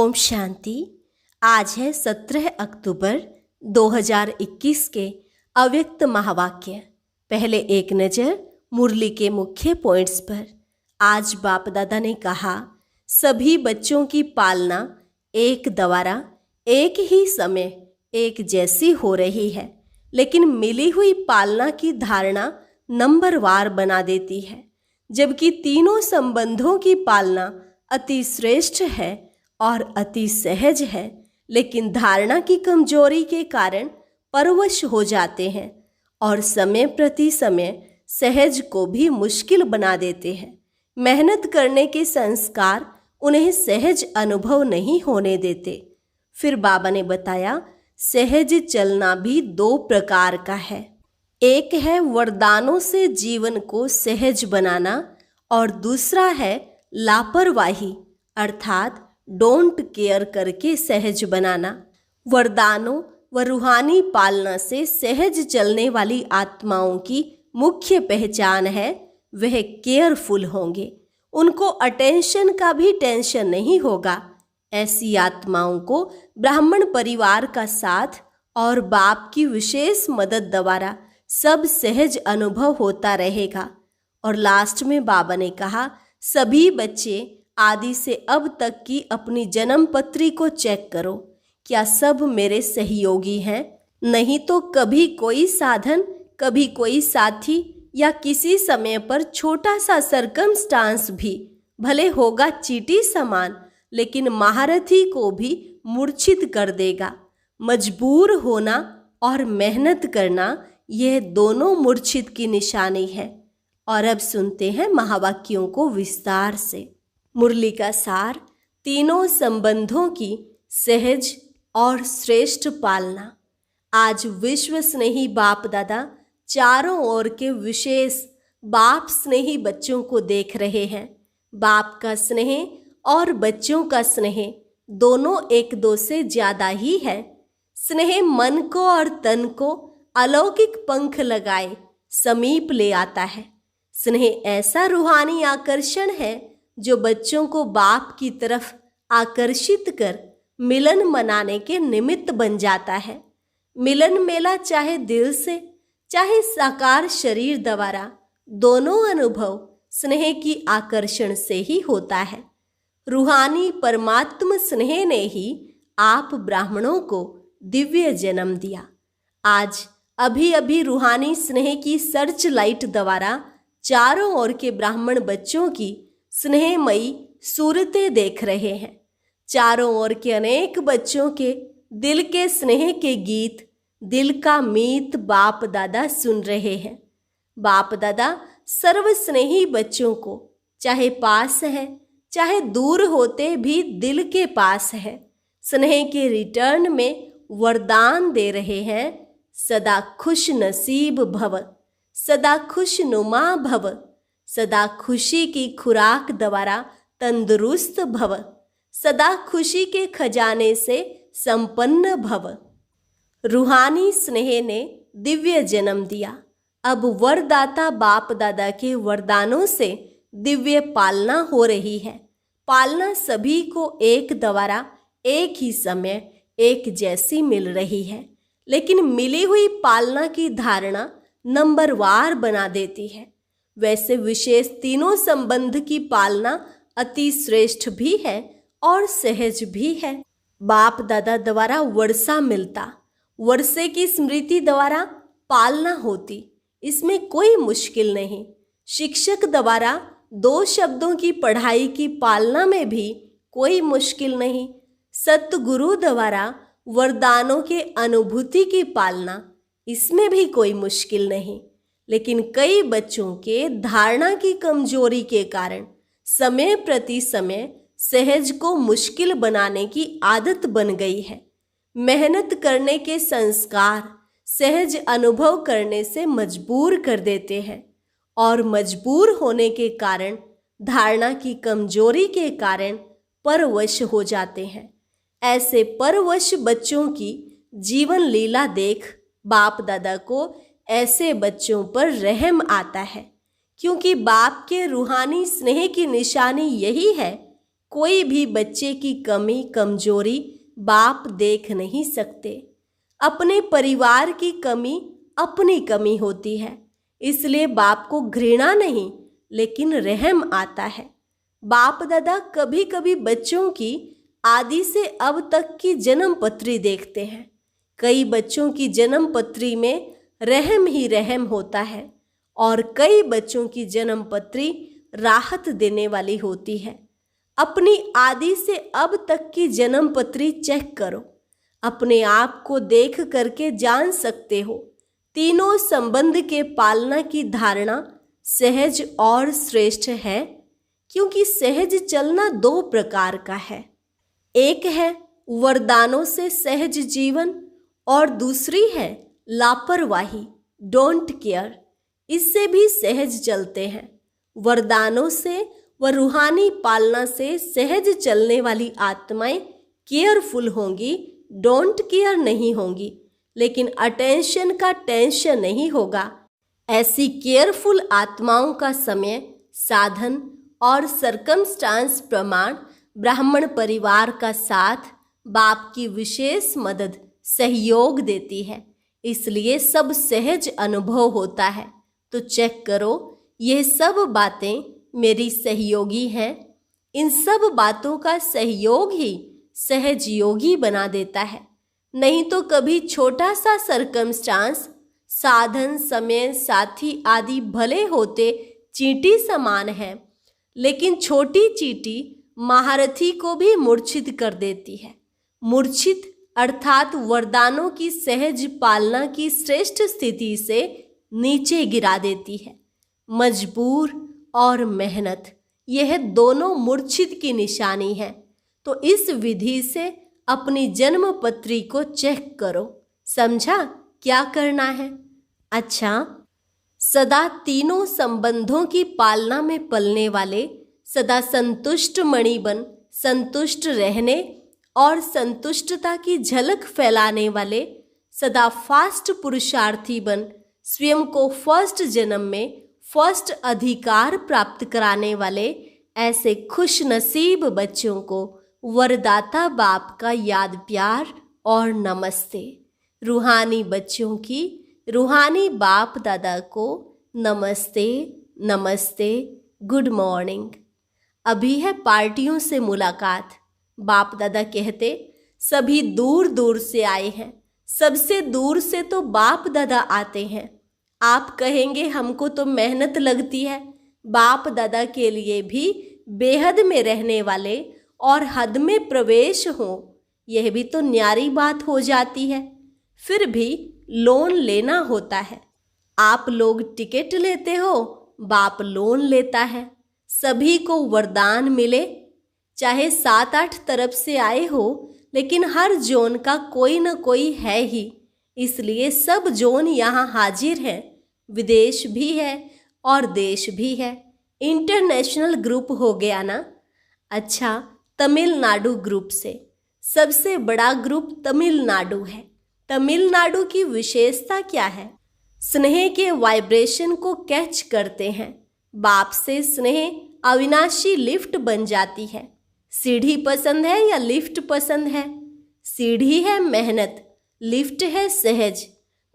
ओम शांति। आज है 17 अक्टूबर 2021 के अव्यक्त महावाक्य। पहले एक नज़र मुरली के मुख्य पॉइंट्स पर। आज बाप दादा ने कहा, सभी बच्चों की पालना एक द्वारा एक ही समय एक जैसी हो रही है, लेकिन मिली हुई पालना की धारणा नंबरवार बना देती है। जबकि तीनों संबंधों की पालना अति श्रेष्ठ है और अति सहज है, लेकिन धारणा की कमजोरी के कारण परवश हो जाते हैं और समय प्रति समय सहज को भी मुश्किल बना देते हैं। मेहनत करने के संस्कार उन्हें सहज अनुभव नहीं होने देते। फिर बाबा ने बताया, सहज चलना भी दो प्रकार का है। एक है वरदानों से जीवन को सहज बनाना और दूसरा है लापरवाही अर्थात डोंट केयर करके सहज बनाना। वरदानों व रूहानी पालना से सहज चलने वाली आत्माओं की मुख्य पहचान है, वह केयरफुल होंगे। उनको अटेंशन का भी टेंशन नहीं होगा। ऐसी आत्माओं को ब्राह्मण परिवार का साथ और बाप की विशेष मदद द्वारा सब सहज अनुभव होता रहेगा। और लास्ट में बाबा ने कहा, सभी बच्चे आदि से अब तक की अपनी जन्म पत्री को चेक करो, क्या सब मेरे सहयोगी हैं? नहीं तो कभी कोई साधन, कभी कोई साथी या किसी समय पर छोटा सा सरकमस्टांस भी भले होगा चींटी समान, लेकिन महारथी को भी मूर्छित कर देगा। मजबूर होना और मेहनत करना, यह दोनों मूर्छित की निशानी है। और अब सुनते हैं महावाक्यों को विस्तार से। मुरली का सार, तीनों संबंधों की सहज और श्रेष्ठ पालना। आज विश्व स्नेही बाप दादा चारों ओर के विशेष बाप स्नेही बच्चों को देख रहे हैं। बाप का स्नेह और बच्चों का स्नेह दोनों एक दो से ज्यादा ही है। स्नेह मन को और तन को अलौकिक पंख लगाए समीप ले आता है। स्नेह ऐसा रूहानी आकर्षण है जो बच्चों को बाप की तरफ आकर्षित कर मिलन मनाने के निमित्त बन जाता है। मिलन मेला चाहे दिल से चाहे साकार शरीर द्वारा, दोनों अनुभव स्नेह की आकर्षण से ही होता है। रूहानी परमात्म स्नेह ने ही आप ब्राह्मणों को दिव्य जन्म दिया। आज अभी अभी रूहानी स्नेह की सर्च लाइट द्वारा चारों ओर के ब्राह्मण बच्चों की स्नेहमयी सूरतें देख रहे हैं। चारों ओर के अनेक बच्चों के दिल के स्नेह के गीत, दिल का मीत बाप दादा सुन रहे हैं। बाप दादा सर्व स्नेही बच्चों को चाहे पास है चाहे दूर होते भी दिल के पास है, स्नेह के रिटर्न में वरदान दे रहे हैं। सदा खुश नसीब भव, सदा खुश नुमा भव, सदा खुशी की खुराक द्वारा तंदुरुस्त भव, सदा खुशी के खजाने से संपन्न भव। रूहानी स्नेह ने दिव्य जन्म दिया। अब वरदाता बाप दादा के वरदानों से दिव्य पालना हो रही है। पालना सभी को एक द्वारा एक ही समय एक जैसी मिल रही है, लेकिन मिली हुई पालना की धारणा नंबरवार बना देती है। वैसे विशेष तीनों संबंध की पालना अति श्रेष्ठ भी है और सहज भी है। बाप दादा द्वारा वर्षा मिलता, वर्षे की स्मृति द्वारा पालना होती, इसमें कोई मुश्किल नहीं। शिक्षक द्वारा दो शब्दों की पढ़ाई की पालना में भी कोई मुश्किल नहीं। सतगुरु द्वारा वरदानों के अनुभूति की पालना, इसमें भी कोई मुश्किल नहीं। लेकिन कई बच्चों के धारणा की कमजोरी के कारण समय प्रति समय सहज को मुश्किल बनाने की आदत बन गई है। मेहनत करने के संस्कार सहज अनुभव करने से मजबूर कर देते हैं और मजबूर होने के कारण धारणा की कमजोरी के कारण परवश हो जाते हैं। ऐसे परवश बच्चों की जीवन लीला देख बाप दादा को ऐसे बच्चों पर रहम आता है, क्योंकि बाप के रूहानी स्नेह की निशानी यही है, कोई भी बच्चे की कमी कमजोरी बाप देख नहीं सकते। अपने परिवार की कमी अपनी कमी होती है, इसलिए बाप को घृणा नहीं लेकिन रहम आता है। बाप दादा कभी कभी बच्चों की आदि से अब तक की जन्म पत्री देखते हैं। कई बच्चों की जन्म पत्री में रहम ही रहम होता है और कई बच्चों की जन्म पत्री राहत देने वाली होती है। अपनी आदि से अब तक की जन्म पत्री चेक करो, अपने आप को देख करके जान सकते हो। तीनों संबंध के पालना की धारणा सहज और श्रेष्ठ है, क्योंकि सहज चलना दो प्रकार का है। एक है वरदानों से सहज जीवन और दूसरी है लापरवाही, डोंट केयर। इससे भी सहज चलते हैं। वरदानों से व रूहानी पालना से सहज चलने वाली आत्माएं केयरफुल होंगी, डोंट केयर नहीं होंगी, लेकिन अटेंशन का टेंशन नहीं होगा। ऐसी केयरफुल आत्माओं का समय, साधन और सरकमस्टांस प्रमाण, ब्राह्मण परिवार का साथ, बाप की विशेष मदद, सहयोग देती है। इसलिए सब सहज अनुभव होता है। तो चेक करो, ये सब बातें मेरी सहयोगी हैं। इन सब बातों का सहयोग ही सहज योगी बना देता है। नहीं तो कभी छोटा सा सरकमस्टांस, साधन, समय, साथी आदि भले होते चींटी समान है, लेकिन छोटी चींटी महारथी को भी मूर्छित कर देती है। मूर्छित अर्थात वरदानों की सहज पालना की श्रेष्ठ स्थिति से नीचे गिरा देती है। मजबूर और मेहनत, यह दोनों मूर्छित की निशानी है। तो इस विधि से अपनी जन्म पत्री को चेक करो। समझा क्या करना है? अच्छा, सदा तीनों संबंधों की पालना में पलने वाले, सदा संतुष्ट मणि बन संतुष्ट रहने और संतुष्टता की झलक फैलाने वाले, सदा फास्ट पुरुषार्थी बन स्वयं को फर्स्ट जन्म में फर्स्ट अधिकार प्राप्त कराने वाले ऐसे खुश नसीब बच्चों को वरदाता बाप का याद प्यार और नमस्ते। रूहानी बच्चों की रूहानी बाप दादा को नमस्ते नमस्ते, गुड मॉर्निंग। अभी है पार्टियों से मुलाकात। बाप दादा कहते सभी दूर दूर से आए हैं, सबसे दूर से तो बाप दादा आते हैं। आप कहेंगे हमको तो मेहनत लगती है। बाप दादा के लिए भी बेहद में रहने वाले और हद में प्रवेश हो, यह भी तो न्यारी बात हो जाती है। फिर भी लोन लेना होता है। आप लोग टिकट लेते हो, बाप लोन लेता है। सभी को वरदान मिले, चाहे 7-8 तरफ से आए हो, लेकिन हर जोन का कोई न कोई है ही। इसलिए सब जोन यहाँ हाजिर हैं। विदेश भी है और देश भी है। इंटरनेशनल ग्रुप हो गया ना। अच्छा, तमिलनाडु ग्रुप से सबसे बड़ा ग्रुप तमिलनाडु है। तमिलनाडु की विशेषता क्या है? स्नेह के वाइब्रेशन को कैच करते हैं। बाप से स्नेह अविनाशी लिफ्ट बन जाती है। सीढ़ी पसंद है या लिफ्ट पसंद है? सीढ़ी है मेहनत, लिफ्ट है सहज।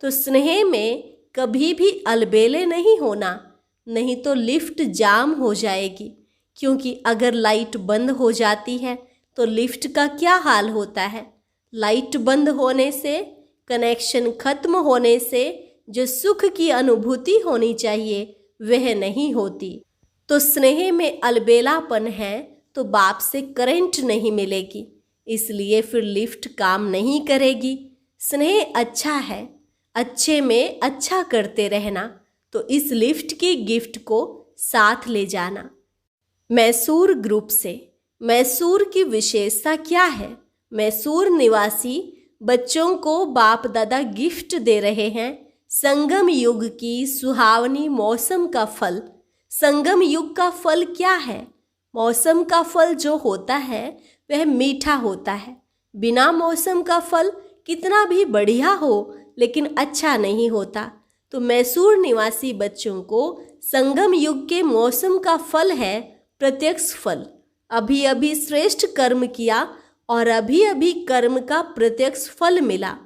तो स्नेह में कभी भी अलबेले नहीं होना, नहीं तो लिफ्ट जाम हो जाएगी। क्योंकि अगर लाइट बंद हो जाती है तो लिफ्ट का क्या हाल होता है? लाइट बंद होने से, कनेक्शन खत्म होने से जो सुख की अनुभूति होनी चाहिए वह नहीं होती। तो स्नेह में अलबेलापन है तो बाप से करंट नहीं मिलेगी, इसलिए फिर लिफ्ट काम नहीं करेगी। स्नेह अच्छा है, अच्छे में अच्छा करते रहना, तो इस लिफ्ट की गिफ्ट को साथ ले जाना। मैसूर ग्रुप से मैसूर की विशेषता क्या है? मैसूर निवासी बच्चों को बाप दादा गिफ्ट दे रहे हैं संगम युग की सुहावनी मौसम का फल। संगम युग का फल क्या है? मौसम का फल जो होता है वह मीठा होता है। बिना मौसम का फल कितना भी बढ़िया हो लेकिन अच्छा नहीं होता। तो मैसूर निवासी बच्चों को संगम युग के मौसम का फल है प्रत्यक्ष फल। अभी अभी श्रेष्ठ कर्म किया और अभी अभी कर्म का प्रत्यक्ष फल मिला।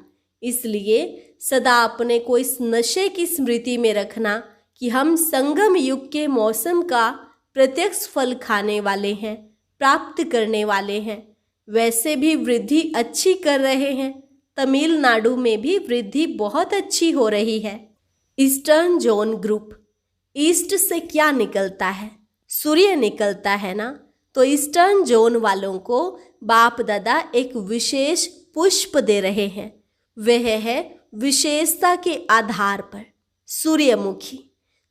इसलिए सदा अपने को इस नशे की स्मृति में रखना कि हम संगम युग के मौसम का प्रत्यक्ष फल खाने वाले हैं, प्राप्त करने वाले हैं। वैसे भी वृद्धि अच्छी कर रहे हैं। तमिलनाडु में भी वृद्धि बहुत अच्छी हो रही है। ईस्टर्न जोन ग्रुप, ईस्ट से क्या निकलता है? सूर्य निकलता है ना। तो ईस्टर्न जोन वालों को बाप दादा एक विशेष पुष्प दे रहे हैं। वह है विशेषता के आधार पर सूर्यमुखी,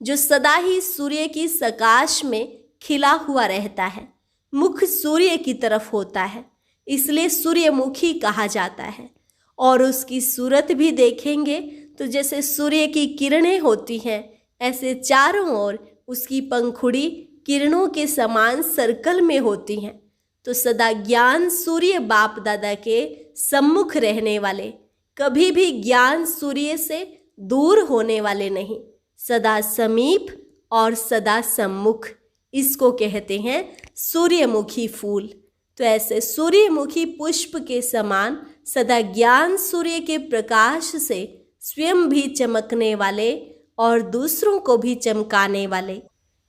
जो सदा ही सूर्य की सकाश में खिला हुआ रहता है। मुख सूर्य की तरफ होता है, इसलिए सूर्यमुखी कहा जाता है। और उसकी सूरत भी देखेंगे तो जैसे सूर्य की किरणें होती हैं, ऐसे चारों ओर उसकी पंखुड़ी किरणों के समान सर्कल में होती हैं। तो सदा ज्ञान सूर्य बाप दादा के सम्मुख रहने वाले, कभी भी ज्ञान सूर्य से दूर होने वाले नहीं, सदा समीप और सदा सम्मुख, इसको कहते हैं सूर्यमुखी फूल। तो ऐसे सूर्यमुखी पुष्प के समान सदा ज्ञान सूर्य के प्रकाश से स्वयं भी चमकने वाले और दूसरों को भी चमकाने वाले,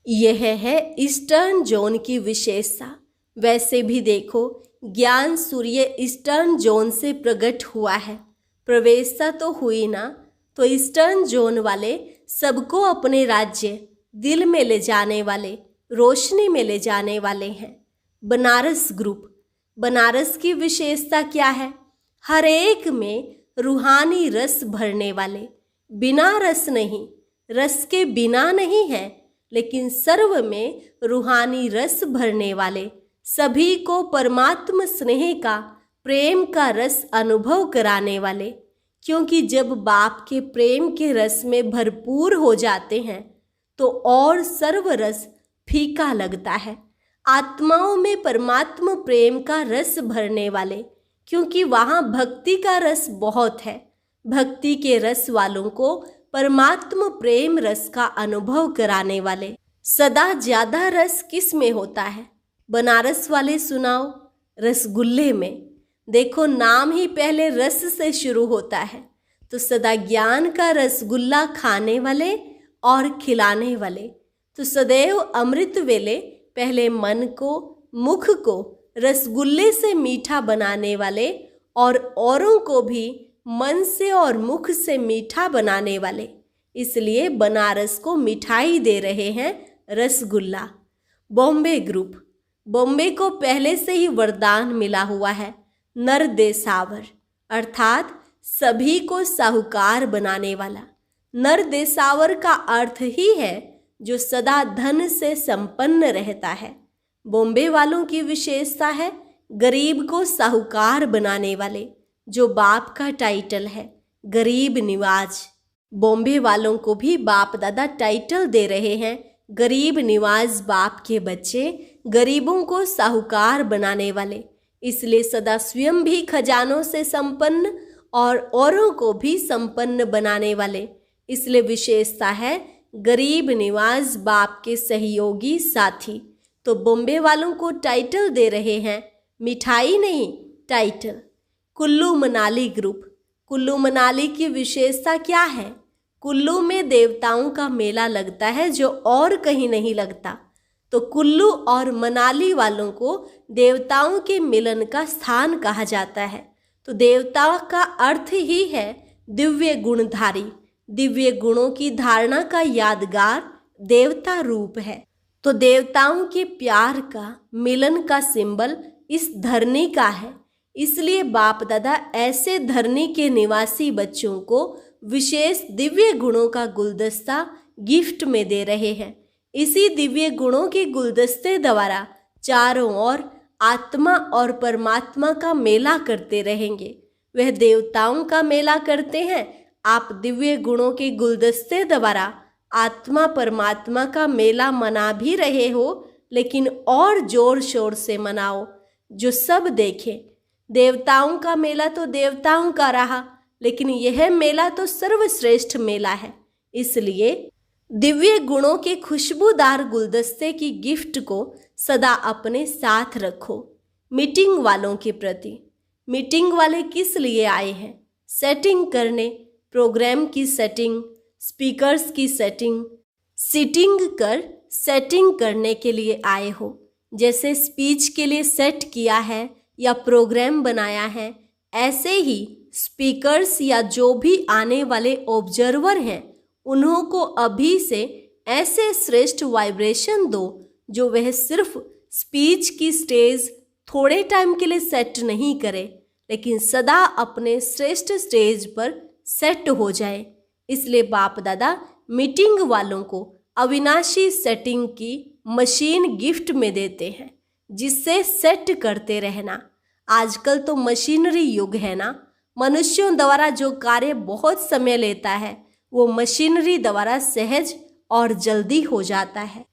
यह है ईस्टर्न जोन की विशेषता। वैसे भी देखो, ज्ञान सूर्य ईस्टर्न जोन से प्रकट हुआ है, प्रवेशता तो हुई ना। तो ईस्टर्न जोन वाले सबको अपने राज्य दिल में ले जाने वाले, रोशनी में ले जाने वाले हैं। बनारस ग्रुप, बनारस की विशेषता क्या है? हर एक में रूहानी रस भरने वाले, बिना रस नहीं, रस के बिना नहीं है, लेकिन सर्व में रूहानी रस भरने वाले, सभी को परमात्मा स्नेह का, प्रेम का रस अनुभव कराने वाले। क्योंकि जब बाप के प्रेम के रस में भरपूर हो जाते हैं तो और सर्व रस फीका लगता है। आत्माओं में परमात्मा प्रेम का रस भरने वाले, क्योंकि वहाँ भक्ति का रस बहुत है। भक्ति के रस वालों को परमात्मा प्रेम रस का अनुभव कराने वाले। सदा ज्यादा रस किस में होता है? बनारस वाले सुनाओ, रसगुल्ले में। देखो, नाम ही पहले रस से शुरू होता है। तो सदा ज्ञान का रसगुल्ला खाने वाले और खिलाने वाले। तो सदैव अमृत वेले पहले मन को, मुख को रसगुल्ले से मीठा बनाने वाले और औरों को भी मन से और मुख से मीठा बनाने वाले। इसलिए बनारस को मिठाई दे रहे हैं रसगुल्ला। बॉम्बे ग्रुप, बॉम्बे को पहले से ही वरदान मिला हुआ है, नर देसावर, अर्थात सभी को साहूकार बनाने वाला। नर देसावर का अर्थ ही है जो सदा धन से संपन्न रहता है। बॉम्बे वालों की विशेषता है गरीब को साहूकार बनाने वाले, जो बाप का टाइटल है, गरीब निवाज। बॉम्बे वालों को भी बाप दादा टाइटल दे रहे हैं, गरीब निवाज बाप के बच्चे, गरीबों को साहूकार बनाने वाले। इसलिए सदा स्वयं भी खजानों से संपन्न और औरों को भी संपन्न बनाने वाले। इसलिए विशेषता है गरीब निवाज बाप के सहयोगी साथी। तो बॉम्बे वालों को टाइटल दे रहे हैं, मिठाई नहीं, टाइटल। कुल्लू मनाली ग्रुप, कुल्लू मनाली की विशेषता क्या है? कुल्लू में देवताओं का मेला लगता है जो और कहीं नहीं लगता। तो कुल्लू और मनाली वालों को देवताओं के मिलन का स्थान कहा जाता है। तो देवता का अर्थ ही है दिव्य गुणधारी, दिव्य गुणों की धारणा का यादगार देवता रूप है। तो देवताओं के प्यार का, मिलन का सिंबल इस धरनी का है। इसलिए बाप दादा ऐसे धरनी के निवासी बच्चों को विशेष दिव्य गुणों का गुलदस्ता गिफ्ट में दे रहे हैं। इसी दिव्य गुणों के गुलदस्ते द्वारा चारों ओर आत्मा और परमात्मा का मेला करते रहेंगे। वह देवताओं का मेला करते हैं, आप दिव्य गुणों के गुलदस्ते द्वारा आत्मा परमात्मा का मेला मना भी रहे हो, लेकिन और जोर शोर से मनाओ, जो सब देखें। देवताओं का मेला तो देवताओं का रहा, लेकिन यह मेला तो सर्वश्रेष्ठ मेला है। इसलिए दिव्य गुणों के खुशबूदार गुलदस्ते की गिफ्ट को सदा अपने साथ रखो। मीटिंग वालों के प्रति, मीटिंग वाले किस लिए आए हैं? सेटिंग करने, प्रोग्राम की सेटिंग, स्पीकर्स की सेटिंग, सीटिंग कर सेटिंग करने के लिए आए हो। जैसे स्पीच के लिए सेट किया है या प्रोग्राम बनाया है, ऐसे ही स्पीकर्स या जो भी आने वाले ऑब्जर्वर हैं उन्हों को अभी से ऐसे श्रेष्ठ वाइब्रेशन दो जो वह सिर्फ स्पीच की स्टेज थोड़े टाइम के लिए सेट नहीं करे, लेकिन सदा अपने श्रेष्ठ स्टेज पर सेट हो जाए। इसलिए बाप दादा मीटिंग वालों को अविनाशी सेटिंग की मशीन गिफ्ट में देते हैं, जिससे सेट करते रहना। आजकल तो मशीनरी युग है ना, मनुष्यों द्वारा जो कार्य बहुत समय लेता है वो मशीनरी द्वारा सहज और जल्दी हो जाता है।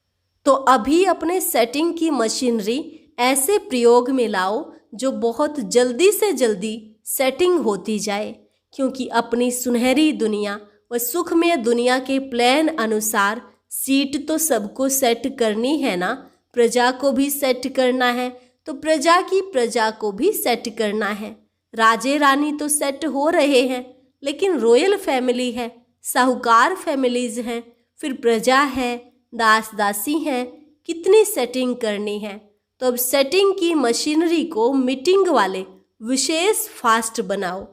तो अभी अपने सेटिंग की मशीनरी ऐसे प्रयोग में लाओ जो बहुत जल्दी से जल्दी सेटिंग होती जाए, क्योंकि अपनी सुनहरी दुनिया व सुखमय दुनिया के प्लान अनुसार सीट तो सबको सेट करनी है ना। प्रजा को भी सेट करना है तो प्रजा की प्रजा को भी सेट करना है। राजे रानी तो सेट हो रहे हैं, लेकिन रॉयल फैमिली है, साहूकार फैमिलीज हैं, फिर प्रजा है, दास दासी हैं, कितनी सेटिंग करनी है। तो अब सेटिंग की मशीनरी को मीटिंग वाले विशेष फास्ट बनाओ।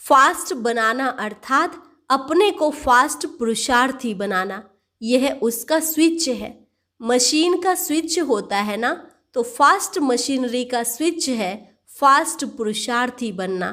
फास्ट बनाना अर्थात अपने को फास्ट पुरुषार्थी बनाना, यह उसका स्विच है। मशीन का स्विच होता है ना, तो फास्ट मशीनरी का स्विच है फास्ट पुरुषार्थी बनना,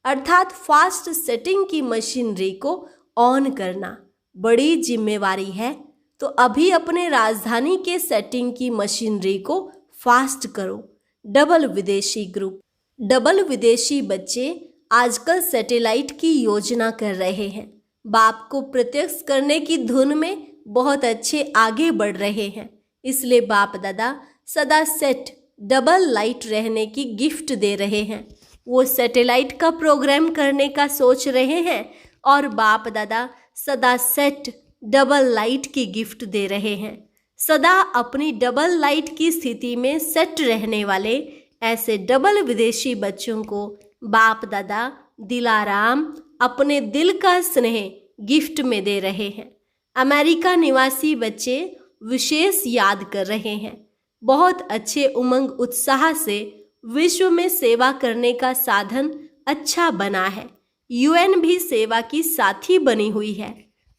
अर्थात फास्ट सेटिंग की मशीनरी को ऑन करना बड़ी जिम्मेवारी है। तो अभी अपने राजधानी के सेटिंग की मशीनरी को फास्ट करो। डबल विदेशी ग्रुप, डबल विदेशी बच्चे आजकल सैटेलाइट की योजना कर रहे हैं। बाप को प्रत्यक्ष करने की धुन में बहुत अच्छे आगे बढ़ रहे हैं। इसलिए बाप दादा सदा सेट डबल लाइट रहने की गिफ्ट दे रहे हैं। वो सैटेलाइट का प्रोग्राम करने का सोच रहे हैं और बाप दादा सदा सेट डबल लाइट की गिफ्ट दे रहे हैं। सदा अपनी डबल लाइट की स्थिति में सेट रहने वाले ऐसे डबल विदेशी बच्चों को बाप दादा दिलाराम अपने दिल का स्नेह गिफ्ट में दे रहे हैं। अमेरिका निवासी बच्चे विशेष याद कर रहे हैं। बहुत अच्छे उमंग उत्साह से विश्व में सेवा करने का साधन अच्छा बना है। यूएन भी सेवा की साथी बनी हुई है।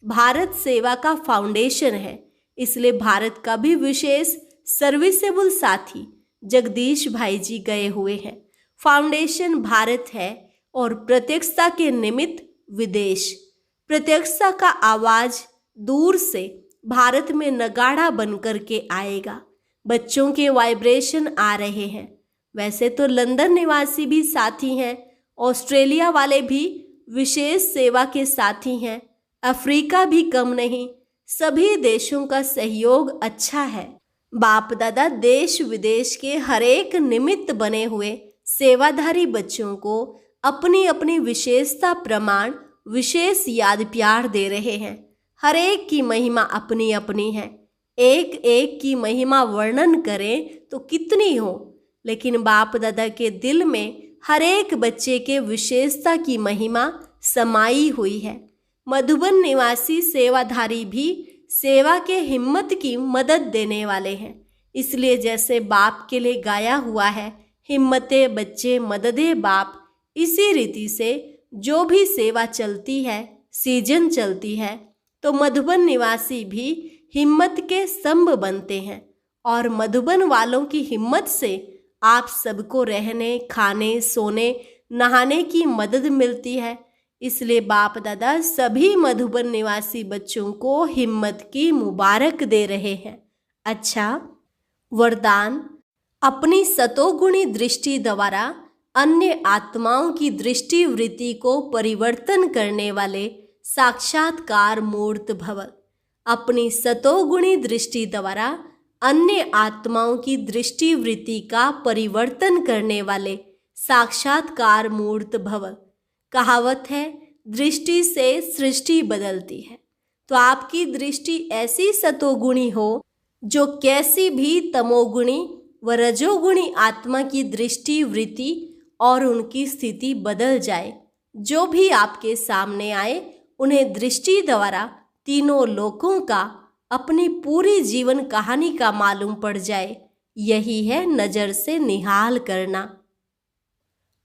भारत सेवा का फाउंडेशन है, इसलिए भारत का भी विशेष सर्विसेबल साथी जगदीश भाई जी गए हुए हैं। फाउंडेशन भारत है और प्रत्यक्षता के निमित्त विदेश। प्रत्यक्षता का आवाज दूर से भारत में नगाड़ा बनकर के आएगा। बच्चों के वाइब्रेशन आ रहे हैं। वैसे तो लंदन निवासी भी साथी हैं, ऑस्ट्रेलिया वाले भी विशेष सेवा के साथी हैं, अफ्रीका भी कम नहीं। सभी देशों का सहयोग अच्छा है। बाप दादा देश विदेश के हरेक निमित्त बने हुए सेवाधारी बच्चों को अपनी अपनी विशेषता प्रमाण विशेष याद प्यार दे रहे हैं। हर एक की महिमा अपनी अपनी है। एक एक की महिमा वर्णन करें तो कितनी हो, लेकिन बाप दादा के दिल में हर एक बच्चे के विशेषता की महिमा समाई हुई है। मधुबन निवासी सेवाधारी भी सेवा के हिम्मत की मदद देने वाले हैं। इसलिए जैसे बाप के लिए गाया हुआ है, हिम्मते बच्चे मददे बाप, इसी रीति से जो भी सेवा चलती है, सीजन चलती है, तो मधुबन निवासी भी हिम्मत के स्तंभ बनते हैं। और मधुबन वालों की हिम्मत से आप सबको रहने, खाने, सोने, नहाने की मदद मिलती है। इसलिए बाप दादा सभी मधुबन निवासी बच्चों को हिम्मत की मुबारक दे रहे हैं। अच्छा, वरदान, अपनी सतोगुणी दृष्टि द्वारा अन्य आत्माओं की दृष्टि वृत्ति को परिवर्तन करने वाले साक्षात्कार मूर्त भव। अपनी सतोगुणी दृष्टि द्वारा अन्य आत्माओं की दृष्टि वृत्ति का परिवर्तन करने वाले साक्षात्कार मूर्त भव। कहावत है, दृष्टि से सृष्टि बदलती है। तो आपकी दृष्टि ऐसी सतोगुणी हो जो कैसी भी तमोगुणी व रजोगुणी आत्मा की दृष्टि वृत्ति और उनकी स्थिति बदल जाए। जो भी आपके सामने आए उन्हें दृष्टि द्वारा तीनों लोकों का, अपनी पूरी जीवन कहानी का मालूम पड़ जाए। यही है नजर से निहाल करना।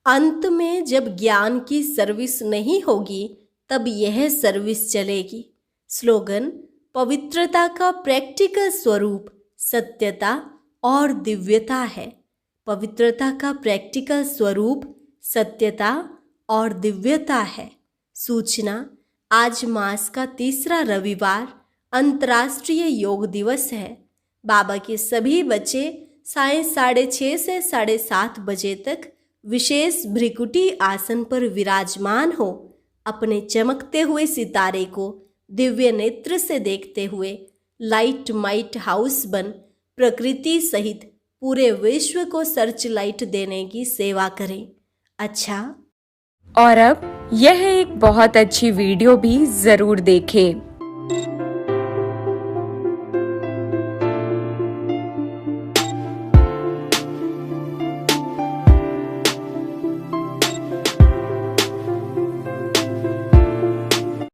अंत में जब ज्ञान की सर्विस नहीं होगी तब यह सर्विस चलेगी। स्लोगन: पवित्रता का प्रैक्टिकल स्वरूप सत्यता और दिव्यता है। पवित्रता का प्रैक्टिकल स्वरूप सत्यता और दिव्यता है। सूचना: आज मास का तीसरा रविवार अंतर्राष्ट्रीय योग दिवस है। बाबा के सभी बच्चे सायं 6:30 से 7:30 बजे तक विशेष भ्रिकुटी आसन पर विराजमान हो अपने चमकते हुए सितारे को दिव्य नेत्र से देखते हुए लाइट माइट हाउस बन प्रकृति सहित पूरे विश्व को सर्च लाइट देने की सेवा करें। अच्छा, और अब यह एक बहुत अच्छी वीडियो भी जरूर देखें।